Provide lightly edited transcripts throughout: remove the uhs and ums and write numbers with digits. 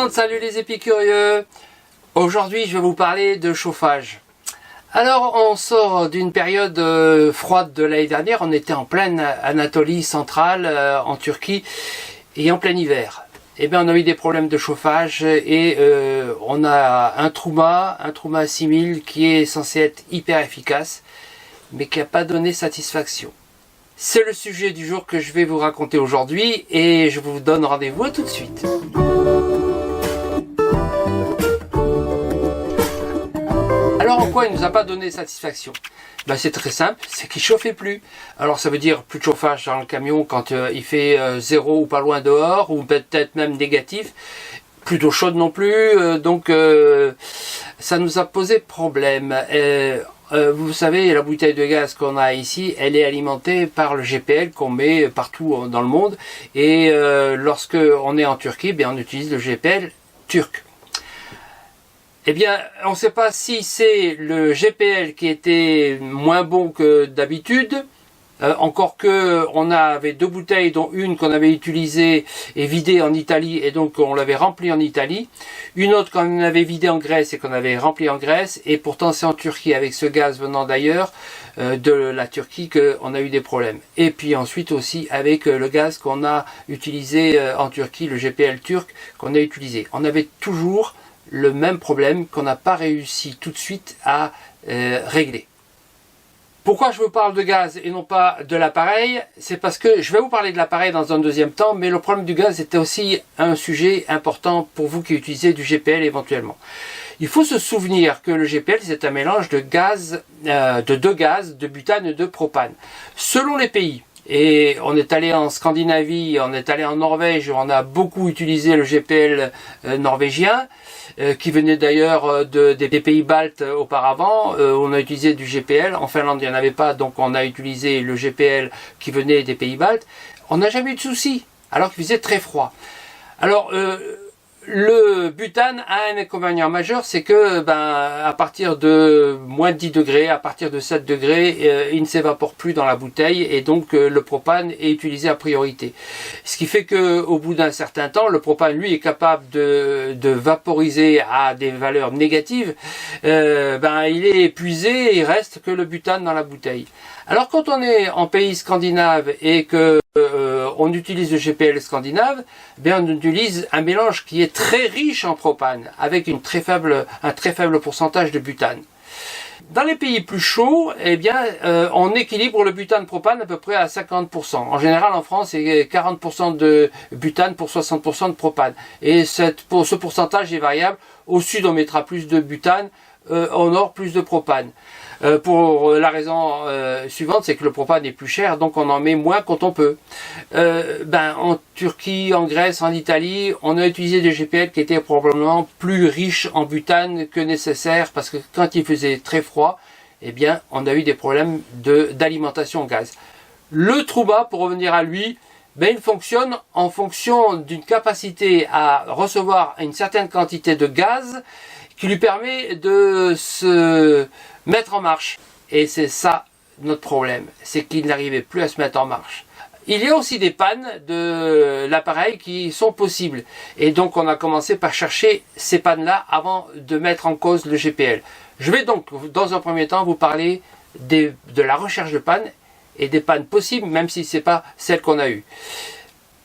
monde, salut les épicurieux. Aujourd'hui je vais vous parler de chauffage. Alors on sort d'une période froide de l'année dernière, on était en pleine Anatolie centrale, en Turquie, et en plein hiver. Et bien on a eu des problèmes de chauffage et on a un Truma 6000 qui est censé être hyper efficace, mais qui n'a pas donné satisfaction. C'est le sujet du jour que je vais vous raconter aujourd'hui et je vous donne rendez-vous tout de suite. Alors en quoi il ne nous a pas donné satisfaction? Ben, c'est très simple, c'est qu'il ne chauffait plus. Alors ça veut dire plus de chauffage dans le camion quand il fait 0 ou pas loin dehors, ou peut-être même négatif. Plus d'eau chaude non plus, donc ça nous a posé problème. Vous savez, la bouteille de gaz qu'on a ici, elle est alimentée par le GPL qu'on met partout dans le monde. Et lorsque on est en Turquie, bien, on utilise le GPL turc. Eh bien, on ne sait pas si c'est le GPL qui était moins bon que d'habitude. Encore que on avait deux bouteilles, dont une qu'on avait utilisée et vidée en Italie, et donc on l'avait remplie en Italie. Une autre qu'on avait vidée en Grèce et qu'on avait remplie en Grèce. Et pourtant c'est en Turquie, avec ce gaz venant d'ailleurs, de la Turquie, qu'on a eu des problèmes. Et puis ensuite aussi avec le gaz qu'on a utilisé en Turquie, le GPL turc qu'on a utilisé. On avait toujours le même problème qu'on n'a pas réussi tout de suite à régler. Pourquoi je vous parle de gaz et non pas de l'appareil? C'est parce que je vais vous parler de l'appareil dans un deuxième temps, mais le problème du gaz était aussi un sujet important pour vous qui utilisez du GPL éventuellement. Il faut se souvenir que le GPL, c'est un mélange de gaz, de deux gaz, de butane et de propane. Selon les pays, et on est allé en Scandinavie, on est allé en Norvège, on a beaucoup utilisé le GPL norvégien, qui venait d'ailleurs des pays baltes auparavant. On a utilisé du GPL, en Finlande il n'y en avait pas, donc on a utilisé le GPL qui venait des pays baltes. On n'a jamais eu de souci, alors qu'il faisait très froid. Alors, le butane a un inconvénient majeur, c'est que à partir de moins de 10 degrés, à partir de 7 degrés, il ne s'évapore plus dans la bouteille et donc le propane est utilisé à priorité. Ce qui fait que au bout d'un certain temps, le propane lui est capable de vaporiser à des valeurs négatives. Il est épuisé et il reste que le butane dans la bouteille. Alors quand on est en pays scandinave et que on utilise le GPL scandinave, on utilise un mélange qui est très riche en propane, avec un très faible pourcentage de butane. Dans les pays plus chauds, on équilibre le butane-propane à peu près à 50%. En général, en France, c'est 40% de butane pour 60% de propane. Et ce pourcentage est variable. Au sud, on mettra plus de butane, au nord, plus de propane. Pour la raison suivante, c'est que le propane est plus cher, donc on en met moins quand on peut. En Turquie, en Grèce, en Italie, on a utilisé des GPL qui étaient probablement plus riches en butane que nécessaire, parce que quand il faisait très froid, on a eu des problèmes d'alimentation en gaz. Le Truma, pour revenir à lui, il fonctionne en fonction d'une capacité à recevoir une certaine quantité de gaz qui lui permet de se mettre en marche. Et c'est ça notre problème, c'est qu'il n'arrivait plus à se mettre en marche. Il y a aussi des pannes de l'appareil qui sont possibles. Et donc on a commencé par chercher ces pannes-là avant de mettre en cause le GPL. Je vais donc dans un premier temps vous parler de la recherche de pannes et des pannes possibles, même si ce n'est pas celle qu'on a eue.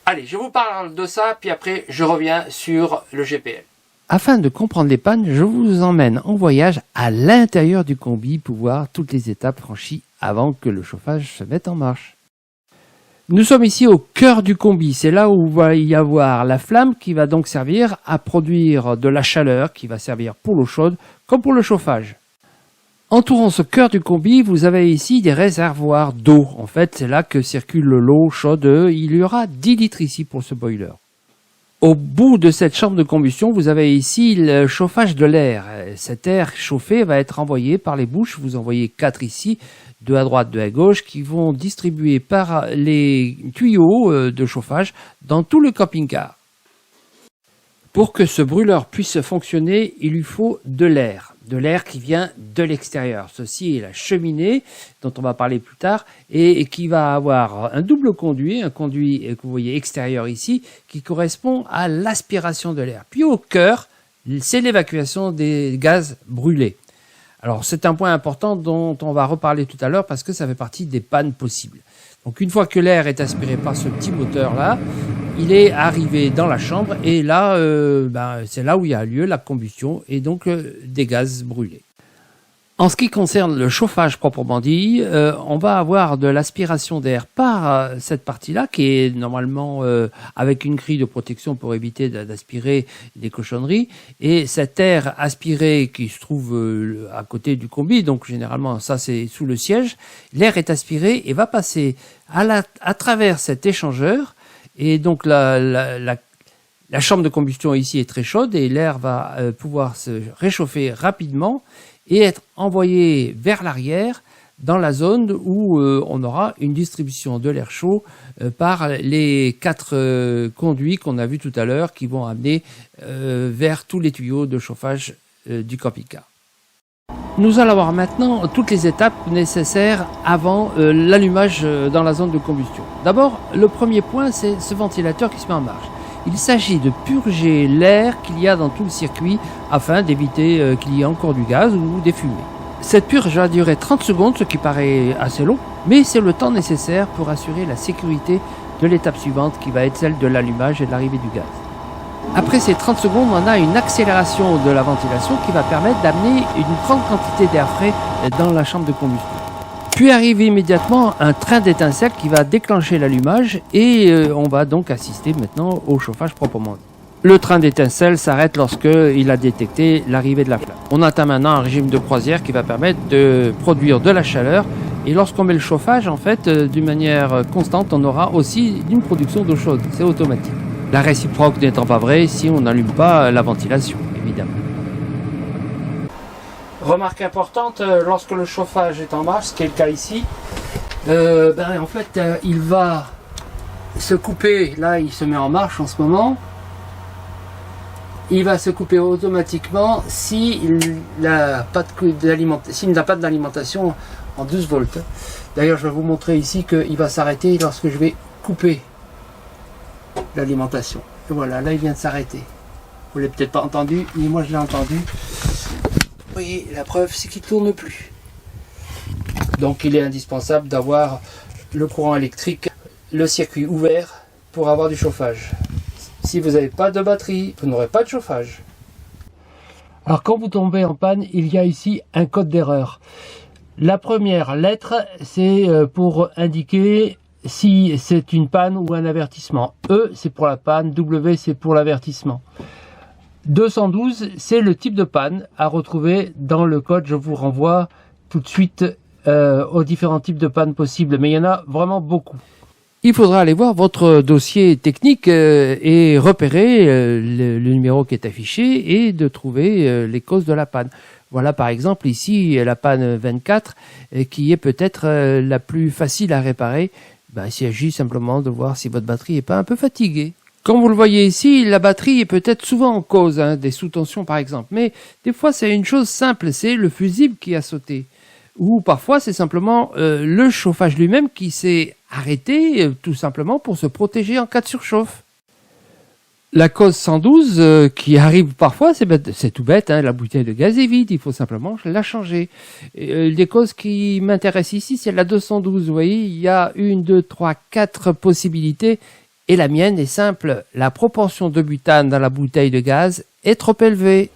Allez, je vous parle de ça, puis après je reviens sur le GPL. Afin de comprendre les pannes, je vous emmène en voyage à l'intérieur du combi pour voir toutes les étapes franchies avant que le chauffage se mette en marche. Nous sommes ici au cœur du combi, c'est là où va y avoir la flamme qui va donc servir à produire de la chaleur qui va servir pour l'eau chaude comme pour le chauffage. Entourant ce cœur du combi, vous avez ici des réservoirs d'eau. En fait, c'est là que circule l'eau chaude. Il y aura 10 litres ici pour ce boiler. Au bout de cette chambre de combustion, vous avez ici le chauffage de l'air. Cet air chauffé va être envoyé par les bouches. Vous en voyez 4 ici, 2 à droite, 2 à gauche, qui vont distribuer par les tuyaux de chauffage dans tout le camping-car. Pour que ce brûleur puisse fonctionner, il lui faut de l'air. de l'air qui vient de l'extérieur. Ceci est la cheminée dont on va parler plus tard et qui va avoir un double conduit, un conduit que vous voyez extérieur ici qui correspond à l'aspiration de l'air. Puis au cœur, c'est l'évacuation des gaz brûlés. Alors c'est un point important dont on va reparler tout à l'heure parce que ça fait partie des pannes possibles. Donc une fois que l'air est aspiré par ce petit moteur là, il est arrivé dans la chambre et là, c'est là où il y a lieu la combustion et donc des gaz brûlés. En ce qui concerne le chauffage proprement dit, on va avoir de l'aspiration d'air par cette partie-là qui est normalement avec une grille de protection pour éviter d'aspirer des cochonneries. Et cet air aspiré qui se trouve à côté du combi, donc généralement ça c'est sous le siège, l'air est aspiré et va passer à travers cet échangeur. Et donc la chambre de combustion ici est très chaude et l'air va pouvoir se réchauffer rapidement et être envoyé vers l'arrière dans la zone où on aura une distribution de l'air chaud par les 4 conduits qu'on a vus tout à l'heure qui vont amener vers tous les tuyaux de chauffage du camping-car. Nous allons voir maintenant toutes les étapes nécessaires avant l'allumage dans la zone de combustion. D'abord, le premier point, c'est ce ventilateur qui se met en marche. Il s'agit de purger l'air qu'il y a dans tout le circuit afin d'éviter qu'il y ait encore du gaz ou des fumées. Cette purge va durer 30 secondes, ce qui paraît assez long, mais c'est le temps nécessaire pour assurer la sécurité de l'étape suivante qui va être celle de l'allumage et de l'arrivée du gaz. Après ces 30 secondes, on a une accélération de la ventilation qui va permettre d'amener une grande quantité d'air frais dans la chambre de combustion. Puis arrive immédiatement un train d'étincelles qui va déclencher l'allumage et on va donc assister maintenant au chauffage proprement dit. Le train d'étincelles s'arrête lorsqu'il a détecté l'arrivée de la flamme. On atteint maintenant un régime de croisière qui va permettre de produire de la chaleur et lorsqu'on met le chauffage, en fait, d'une manière constante, on aura aussi une production d'eau chaude. C'est automatique. La réciproque n'étant pas vraie si on n'allume pas la ventilation, évidemment. Remarque importante, lorsque le chauffage est en marche, ce qui est le cas ici, en fait, il va se couper, là il se met en marche en ce moment, il va se couper automatiquement s'il n'a pas d'alimentation en 12 volts. D'ailleurs, je vais vous montrer ici qu'il va s'arrêter lorsque je vais couper l'alimentation. Et voilà, là il vient de s'arrêter. Vous ne l'avez peut-être pas entendu, mais moi je l'ai entendu. Vous voyez, la preuve c'est qu'il ne tourne plus. Donc il est indispensable d'avoir le courant électrique, le circuit ouvert pour avoir du chauffage. Si vous n'avez pas de batterie, vous n'aurez pas de chauffage. Alors quand vous tombez en panne, il y a ici un code d'erreur. La première lettre, c'est pour indiquer si c'est une panne ou un avertissement. E, c'est pour la panne, W, c'est pour l'avertissement. 212, c'est le type de panne à retrouver dans le code. Je vous renvoie tout de suite aux différents types de pannes possibles, mais il y en a vraiment beaucoup. Il faudra aller voir votre dossier technique et repérer le numéro qui est affiché et de trouver les causes de la panne. Voilà par exemple ici la panne 24 qui est peut-être la plus facile à réparer. Il s'agit simplement de voir si votre batterie n'est pas un peu fatiguée. Comme vous le voyez ici, la batterie est peut-être souvent en cause, des sous-tensions par exemple. Mais des fois, c'est une chose simple, c'est le fusible qui a sauté. Ou parfois, c'est simplement le chauffage lui-même qui s'est arrêté, tout simplement pour se protéger en cas de surchauffe. La cause 112 qui arrive parfois, c'est tout bête, la bouteille de gaz est vide, il faut simplement la changer. Les causes qui m'intéressent ici, c'est la 212. Vous voyez, il y a 1, 2, 3, 4 possibilités. Et la mienne est simple, la proportion de butane dans la bouteille de gaz est trop élevée.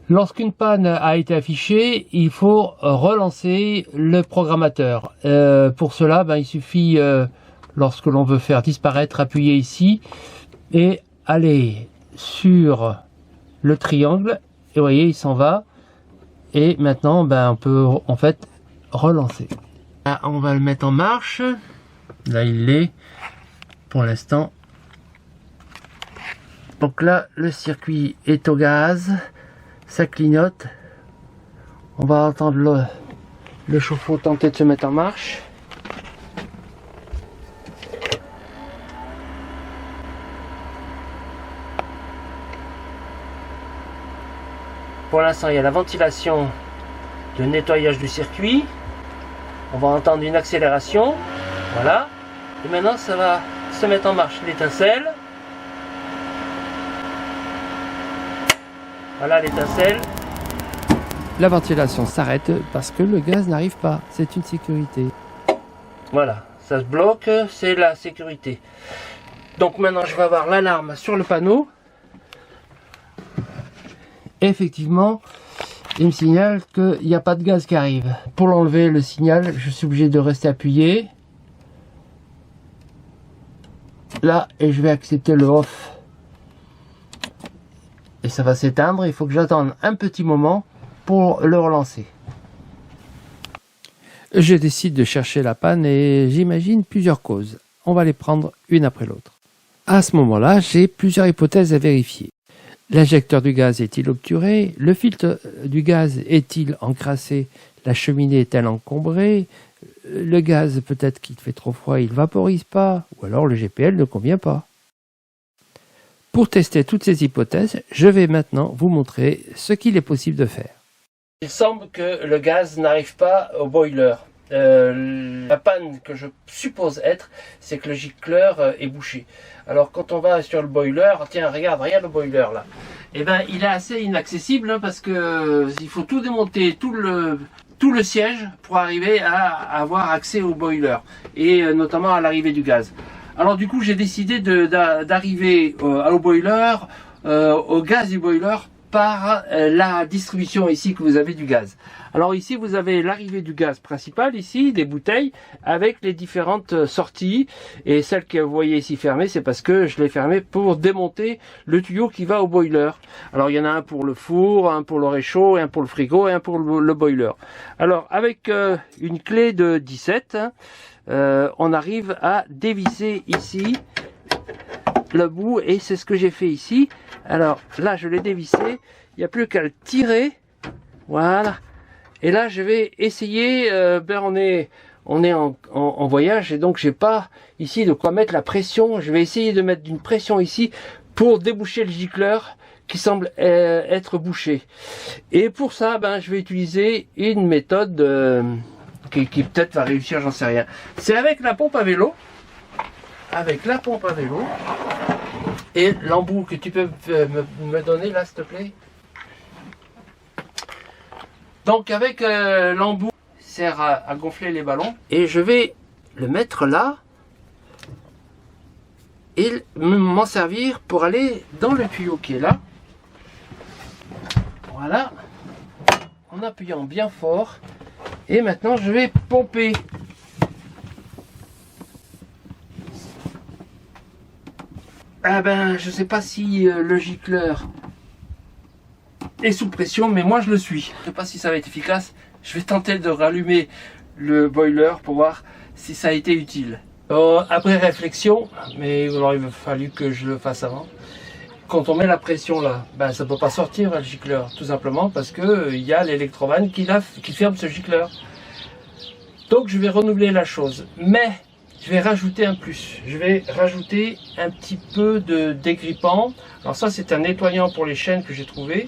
Lorsqu'une panne a été affichée, il faut relancer le programmateur. Pour cela, il suffit, lorsque l'on veut faire disparaître, appuyer ici et aller sur le triangle. Et vous voyez, il s'en va. Et maintenant, on peut en fait relancer. Là, on va le mettre en marche. Là, il l'est. Pour l'instant. Donc là, le circuit est au gaz, ça clignote. On va entendre le chauffe-eau tenter de se mettre en marche. Pour l'instant, il y a la ventilation de nettoyage du circuit. On va entendre une accélération. Voilà. Et maintenant, ça va se mettre en marche. L'étincelle. Voilà l'étincelle. La ventilation s'arrête parce que le gaz n'arrive pas. C'est une sécurité. Voilà, ça se bloque, c'est la sécurité. Donc maintenant, je vais avoir l'alarme sur le panneau. Effectivement, il me signale qu'il n'y a pas de gaz qui arrive. Pour l'enlever, le signal, je suis obligé de rester appuyé. Là, et je vais accepter le off. Et ça va s'éteindre, il faut que j'attende un petit moment pour le relancer. Je décide de chercher la panne et j'imagine plusieurs causes. On va les prendre une après l'autre. À ce moment-là, j'ai plusieurs hypothèses à vérifier. L'injecteur du gaz est-il obturé? Le filtre du gaz est-il encrassé? La cheminée est-elle encombrée? Le gaz, peut-être qu'il fait trop froid, il ne vaporise pas, ou alors le GPL ne convient pas. Pour tester toutes ces hypothèses, je vais maintenant vous montrer ce qu'il est possible de faire. Il semble que le gaz n'arrive pas au boiler. La panne que je suppose être, c'est que le gicleur est bouché. Alors quand on va sur le boiler, tiens, regarde le boiler là. Eh ben, il est assez inaccessible hein, parce que il faut tout démonter, tout le siège pour arriver à avoir accès au boiler et notamment à l'arrivée du gaz. Alors du coup, j'ai décidé d'arriver au boiler, au gaz du boiler par la distribution ici que vous avez du gaz. Alors ici vous avez l'arrivée du gaz principal ici, des bouteilles avec les différentes sorties et celle que vous voyez ici fermée c'est parce que je l'ai fermée pour démonter le tuyau qui va au boiler. Alors il y en a un pour le four, un pour le réchaud, un pour le frigo et un pour le boiler. Alors avec une clé de 17 on arrive à dévisser ici le bout et c'est ce que j'ai fait ici. Alors là je l'ai dévissé, il n'y a plus qu'à le tirer, voilà, et là je vais essayer, on est en voyage et donc j'ai pas ici de quoi mettre la pression, je vais essayer de mettre une pression ici pour déboucher le gicleur qui semble être bouché. Et pour ça je vais utiliser une méthode qui peut-être va réussir, j'en sais rien. C'est avec la pompe à vélo. Avec la pompe à vélo et l'embout que tu peux me donner là s'il te plaît. Donc avec l'embout sert à gonfler les ballons et je vais le mettre là et m'en servir pour aller dans le tuyau qui est là. Voilà, en appuyant bien fort et maintenant je vais pomper. Ah ben, je sais pas si le gicleur est sous pression, mais moi je le suis. Je sais pas si ça va être efficace. Je vais tenter de rallumer le boiler pour voir si ça a été utile. Après réflexion, mais il aurait fallu que je le fasse avant. Quand on met la pression là, ça peut pas sortir le gicleur, tout simplement parce que il y a l'électrovanne qui ferme ce gicleur. Donc je vais renouveler la chose, mais je vais rajouter un plus. Je vais rajouter un petit peu de dégrippant. Alors ça, c'est un nettoyant pour les chaînes que j'ai trouvé.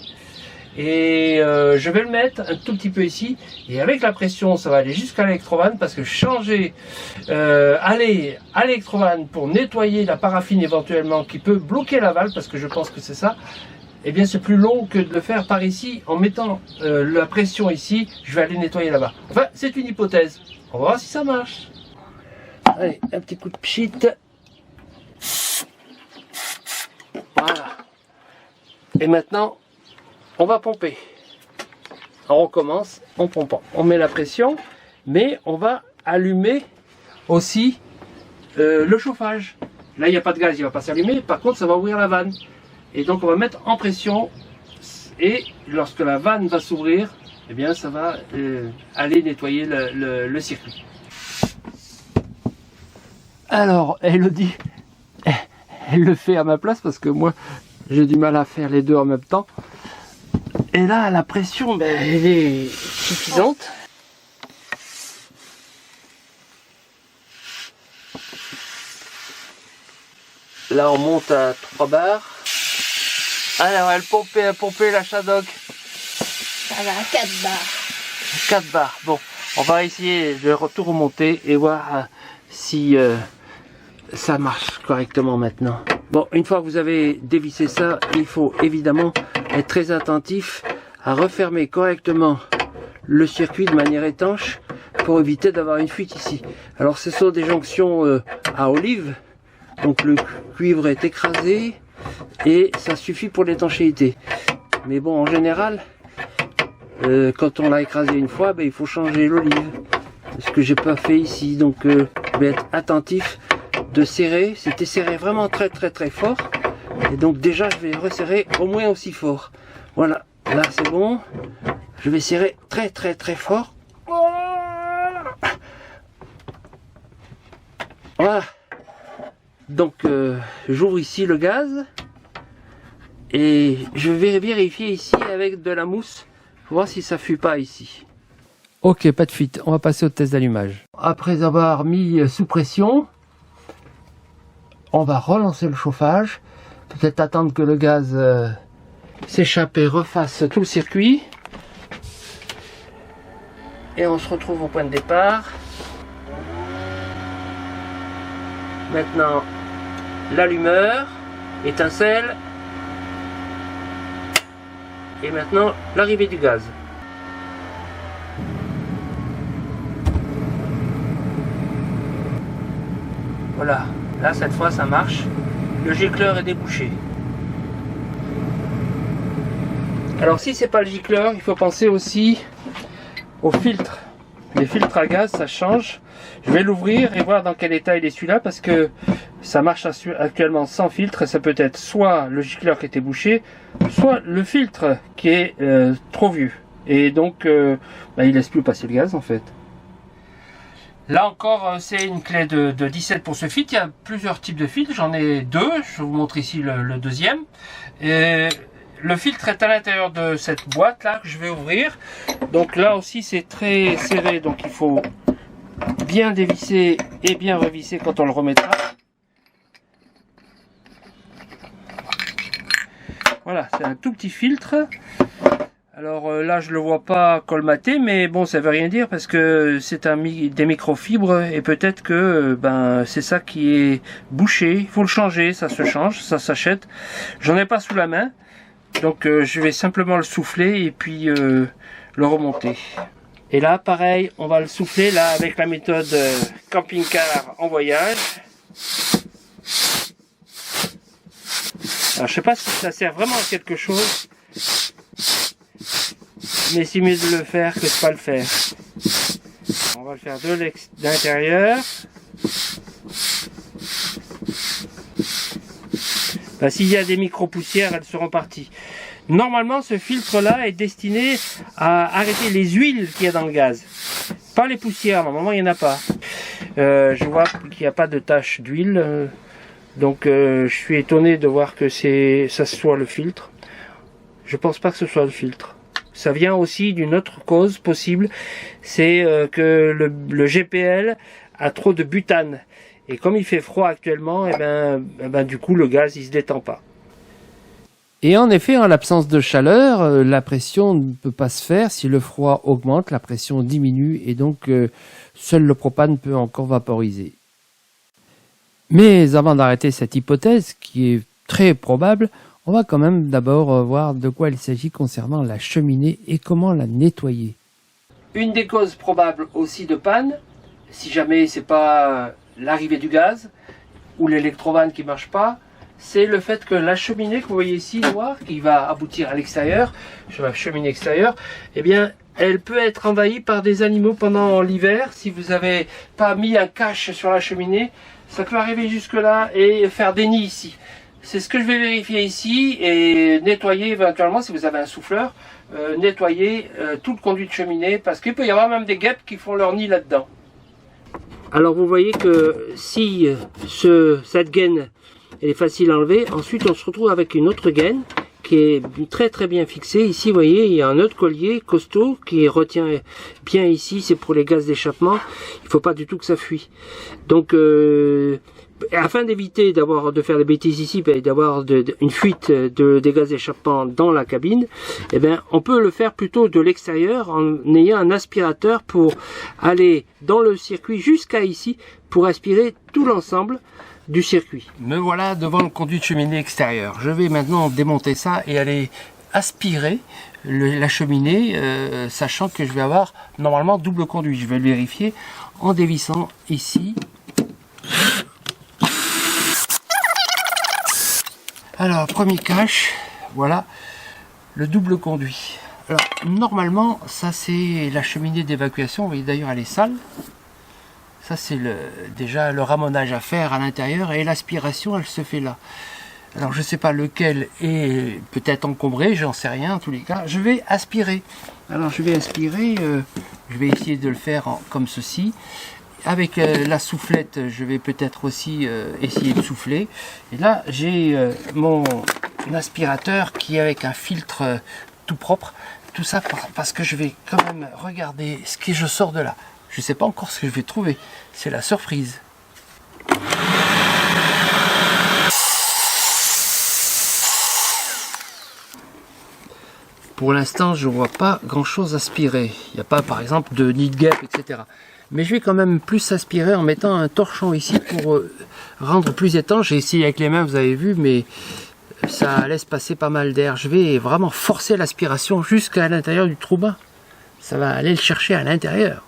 Et je vais le mettre un tout petit peu ici. Et avec la pression, ça va aller jusqu'à l'électrovanne parce que changer, aller à l'électrovanne pour nettoyer la paraffine éventuellement qui peut bloquer la valve, parce que je pense que c'est ça, eh bien c'est plus long que de le faire par ici. En mettant la pression ici, je vais aller nettoyer là-bas. Enfin, c'est une hypothèse. On va voir si ça marche. Allez, un petit coup de pchit. Voilà. Et maintenant, on va pomper. Alors on commence en pompant. On met la pression, mais on va allumer aussi le chauffage. Là, il n'y a pas de gaz, il ne va pas s'allumer. Par contre, ça va ouvrir la vanne. Et donc, on va mettre en pression. Et lorsque la vanne va s'ouvrir, eh bien, ça va aller nettoyer le circuit. Alors, Elodie, elle le fait à ma place parce que moi, j'ai du mal à faire les deux en même temps. Et là, la pression, elle est suffisante. Là, on monte à 3 bars. Alors, elle pompait la Shadok. Ça va à 4 barres. 4 barres. Bon, on va essayer de tout remonter et voir si ça marche correctement maintenant. Bon, une fois que vous avez dévissé ça, il faut évidemment être très attentif à refermer correctement le circuit de manière étanche pour éviter d'avoir une fuite ici. Alors ce sont des jonctions à olive, donc le cuivre est écrasé et ça suffit pour l'étanchéité. Mais bon, en général, quand on l'a écrasé une fois, ben, il faut changer l'olive. Ce que j'ai pas fait ici, donc je vais être attentif de serrer. C'était serré vraiment très fort. Et donc déjà je vais resserrer au moins aussi fort. Voilà, là c'est bon. Je vais serrer très fort. Voilà. Donc j'ouvre ici le gaz. Et je vais vérifier ici avec de la mousse. Pour voir si ça fuit pas ici. Ok, pas de fuite. On va passer au test d'allumage. Après avoir mis sous pression, on va relancer le chauffage. Peut-être attendre que le gaz s'échappe et refasse tout le circuit. Et on se retrouve au point de départ. Maintenant, l'allumeur, étincelle. Et maintenant, l'arrivée du gaz. Voilà, là cette fois ça marche. Le gicleur est débouché. Alors si c'est pas le gicleur, il faut penser aussi au filtre. Les filtres à gaz, ça change. Je vais l'ouvrir et voir dans quel état il est celui-là parce que ça marche actuellement sans filtre et ça peut être soit le gicleur qui était bouché, soit le filtre qui est trop vieux. Et donc il laisse plus passer le gaz en fait. Là encore, c'est une clé de 17 pour ce filtre. Il y a plusieurs types de filtres. J'en ai deux. Je vous montre ici le deuxième. Et le filtre est à l'intérieur de cette boîte là que je vais ouvrir. Donc là aussi, c'est très serré. Donc il faut bien dévisser et bien revisser quand on le remettra. Voilà, c'est un tout petit filtre. Alors là je le vois pas colmaté, mais bon ça veut rien dire parce que c'est des microfibres et peut-être que c'est ça qui est bouché. Il faut le changer, ça se change, ça s'achète. J'en ai pas sous la main, donc je vais simplement le souffler et puis le remonter. Et là pareil, on va le souffler là avec la méthode camping-car en voyage. Alors je sais pas si ça sert vraiment à quelque chose. Mais c'est mieux de le faire que de pas le faire. On va le faire de l'intérieur. S'il y a des micro-poussières, elles seront parties. Normalement, ce filtre-là est destiné à arrêter les huiles qu'il y a dans le gaz. Pas les poussières, normalement il n'y en a pas. Je vois qu'il n'y a pas de tache d'huile. Donc je suis étonné de voir que ça soit le filtre. Je pense pas que ce soit le filtre. Ça vient aussi d'une autre cause possible, c'est que le GPL a trop de butane. Et comme il fait froid actuellement, du coup le gaz il se détend pas. Et en effet, en l'absence de chaleur, la pression ne peut pas se faire. Si le froid augmente, la pression diminue et donc seul le propane peut encore vaporiser. Mais avant d'arrêter cette hypothèse, qui est très probable, on va quand même d'abord voir de quoi il s'agit concernant la cheminée et comment la nettoyer. Une des causes probables aussi de panne, si jamais c'est pas l'arrivée du gaz ou l'électrovan qui marche pas, c'est le fait que la cheminée que vous voyez ici noire, qui va aboutir à l'extérieur, sur la cheminée extérieure, elle peut être envahie par des animaux pendant l'hiver. Si vous n'avez pas mis un cache sur la cheminée, ça peut arriver jusque là et faire des nids ici. C'est ce que je vais vérifier ici et nettoyer éventuellement, si vous avez un souffleur, nettoyer tout le conduit de cheminée parce qu'il peut y avoir même des guêpes qui font leur nid là-dedans. Alors vous voyez que si cette gaine elle est facile à enlever, ensuite on se retrouve avec une autre gaine qui est très bien fixée. Ici vous voyez il y a un autre collier costaud qui retient bien ici, c'est pour les gaz d'échappement. Il ne faut pas du tout que ça fuit. Donc afin d'éviter de faire des bêtises ici et d'avoir une fuite des gaz d'échappement dans la cabine, eh bien, on peut le faire plutôt de l'extérieur en ayant un aspirateur pour aller dans le circuit jusqu'à ici pour aspirer tout l'ensemble du circuit. Me voilà devant le conduit de cheminée extérieur. Je vais maintenant démonter ça et aller aspirer la cheminée, sachant que je vais avoir normalement double conduit. Je vais le vérifier en dévissant ici. Alors, premier cache, voilà le double conduit. Alors, normalement, ça c'est la cheminée d'évacuation. Vous voyez d'ailleurs, elle est sale. Ça c'est déjà le ramonage à faire à l'intérieur et l'aspiration, elle se fait là. Alors, je ne sais pas lequel est peut-être encombré, j'en sais rien en tous les cas. Je vais aspirer. Alors, je vais aspirer, je vais essayer de le faire comme ceci. Avec la soufflette, je vais peut-être aussi essayer de souffler. Et là, j'ai mon aspirateur qui est avec un filtre tout propre. Tout ça parce que je vais quand même regarder ce que je sors de là. Je ne sais pas encore ce que je vais trouver. C'est la surprise. Pour l'instant, je ne vois pas grand-chose aspirer. Il n'y a pas, par exemple, de nid de guêpe, etc. Mais je vais quand même plus aspirer en mettant un torchon ici pour rendre plus étanche. J'ai essayé avec les mains, vous avez vu, mais ça laisse passer pas mal d'air. Je vais vraiment forcer l'aspiration jusqu'à l'intérieur du trou bas. Ça va aller le chercher à l'intérieur.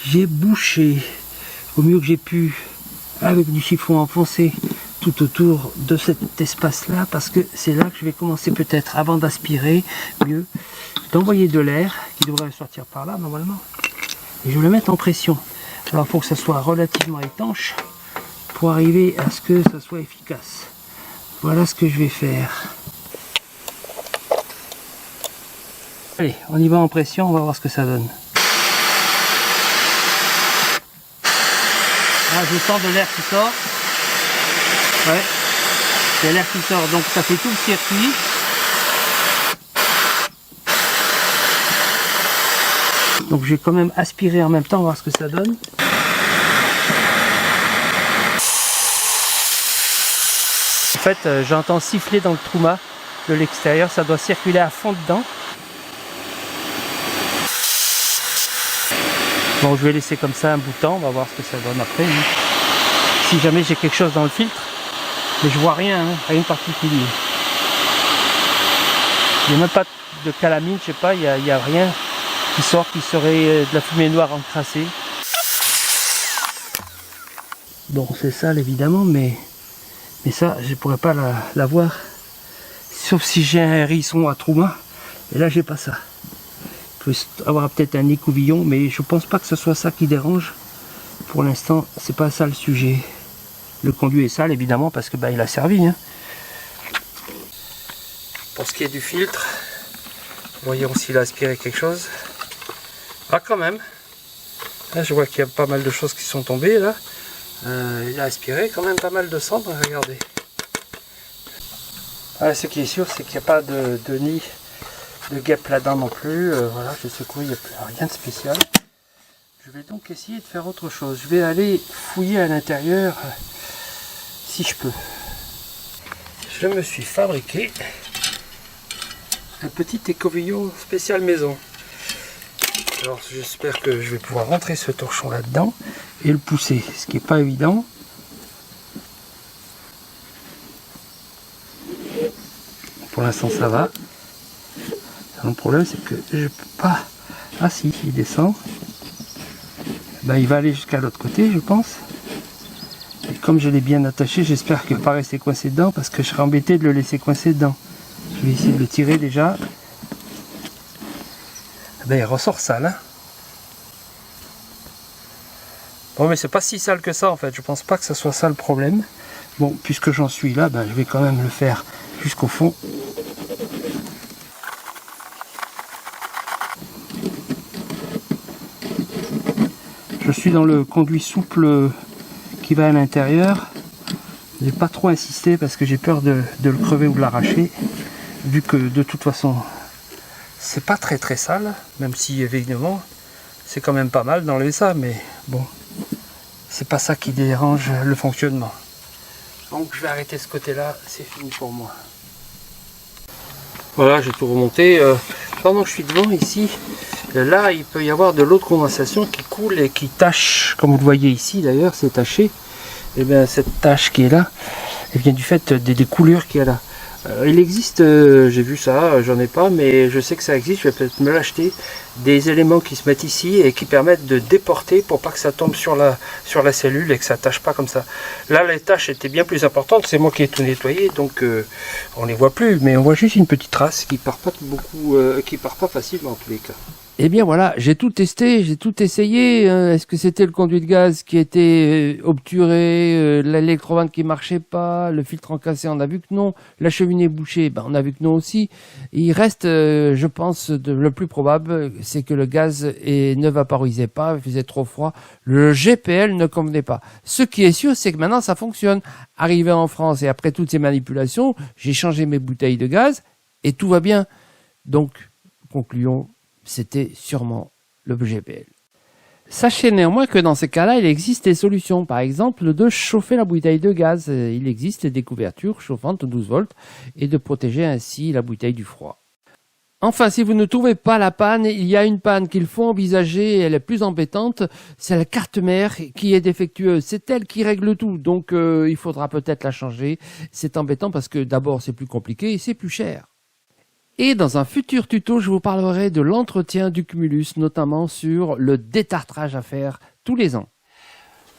J'ai bouché au mieux que j'ai pu avec du chiffon enfoncé tout autour de cet espace là, parce que c'est là que je vais commencer peut-être, avant d'aspirer, mieux d'envoyer de l'air qui devrait sortir par là normalement, et je vais le mettre en pression. Alors il faut que ça soit relativement étanche pour arriver à ce que ça soit efficace. Voilà ce que je vais faire. Allez, on y va en pression, on va voir ce que ça donne. Là, je sens de l'air qui sort. Ouais, il y a l'air qui sort, donc ça fait tout le circuit. Donc je vais quand même aspirer en même temps, voir ce que ça donne. En fait, j'entends siffler dans le trouma de l'extérieur, ça doit circuler à fond dedans. Bon, je vais laisser comme ça un bout de temps, on va voir ce que ça donne après. Si jamais j'ai quelque chose dans le filtre, mais je vois rien, rien de particulier. Il n'y a même pas de calamine, je sais pas, il n'y a rien qui sort qui serait de la fumée noire encrassée. Bon, c'est sale évidemment, mais ça, je pourrais pas la voir, sauf si j'ai un hérisson à trouma, et là j'ai pas ça. Il peut avoir peut-être un écouvillon, mais je pense pas que ce soit ça qui dérange. Pour l'instant, c'est pas ça le sujet. Le conduit est sale évidemment parce que il a servi. Pour ce qui est du filtre, voyons s'il a aspiré quelque chose. Ah, quand même. Là, je vois qu'il y a pas mal de choses qui sont tombées là. Il a aspiré quand même pas mal de cendres. Regardez. Ah, ce qui est sûr, c'est qu'il n'y a pas de nid de guêpe là-dedans non plus. Voilà, j'ai secoué, il n'y a rien de spécial. Je vais donc essayer de faire autre chose. Je vais aller fouiller à l'intérieur si je peux. Je me suis fabriqué un petit écouvillon spécial maison. Alors j'espère que je vais pouvoir rentrer ce torchon là-dedans et le pousser, ce qui n'est pas évident. Pour l'instant ça va. Le problème c'est que je peux pas. Ah si, il descend. Il va aller jusqu'à l'autre côté, je pense. Et comme je l'ai bien attaché, j'espère qu'il ne va pas rester coincé dedans, parce que je serais embêté de le laisser coincé dedans. Je vais essayer de le tirer déjà. Il ressort sale. Bon, mais c'est pas si sale que ça en fait. Je pense pas que ce soit ça le problème. Bon, puisque j'en suis là, je vais quand même le faire jusqu'au fond. Je suis dans le conduit souple qui va à l'intérieur. Je n'ai pas trop insisté parce que j'ai peur de le crever ou de l'arracher, vu que de toute façon C'est pas très très sale, même si évidemment c'est quand même pas mal d'enlever ça, mais bon, c'est pas ça qui dérange le fonctionnement. Donc je vais arrêter ce côté-là, c'est fini pour moi. Voilà, j'ai tout remonté. Pendant que je suis devant ici, là il peut y avoir de l'eau de condensation qui coule et qui tache, comme vous le voyez ici d'ailleurs, c'est taché. Et bien cette tache qui est là, elle vient du fait des coulures qu'il y a là. Il existe, j'ai vu ça, j'en ai pas, mais je sais que ça existe, je vais peut-être me l'acheter, des éléments qui se mettent ici et qui permettent de déporter pour pas que ça tombe sur la cellule et que ça tâche pas comme ça. Là, les taches étaient bien plus importantes, c'est moi qui ai tout nettoyé, donc on les voit plus, mais on voit juste une petite trace qui part pas beaucoup, qui part pas facilement en tous les cas. Eh bien voilà, j'ai tout testé, j'ai tout essayé. Est-ce que c'était le conduit de gaz qui était obturé, l'électrobande qui marchait pas, le filtre encassé, on a vu que non, la cheminée bouchée, on a vu que non aussi. Il reste, je pense, le plus probable, c'est que le gaz ne vaporisait pas, il faisait trop froid, le GPL ne convenait pas. Ce qui est sûr, c'est que maintenant ça fonctionne. Arrivé en France et après toutes ces manipulations, j'ai changé mes bouteilles de gaz et tout va bien. Donc, concluons. C'était sûrement le GPL. Sachez néanmoins que dans ces cas-là, il existe des solutions. Par exemple, de chauffer la bouteille de gaz. Il existe des couvertures chauffantes 12 volts et de protéger ainsi la bouteille du froid. Enfin, si vous ne trouvez pas la panne, il y a une panne qu'il faut envisager et elle est plus embêtante. C'est la carte mère qui est défectueuse. C'est elle qui règle tout. Donc, il faudra peut-être la changer. C'est embêtant parce que d'abord, c'est plus compliqué et c'est plus cher. Et dans un futur tuto, je vous parlerai de l'entretien du cumulus, notamment sur le détartrage à faire tous les ans.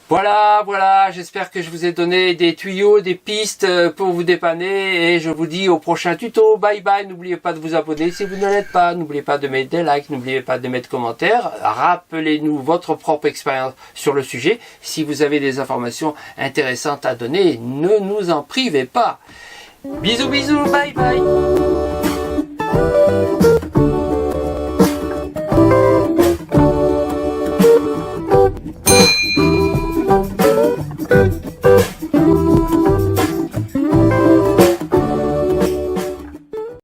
Voilà, j'espère que je vous ai donné des tuyaux, des pistes pour vous dépanner et je vous dis au prochain tuto. Bye bye, n'oubliez pas de vous abonner si vous ne l'êtes pas, n'oubliez pas de mettre des likes, n'oubliez pas de mettre commentaires. Rappelez-nous votre propre expérience sur le sujet. Si vous avez des informations intéressantes à donner, ne nous en privez pas. Bisous, bye bye.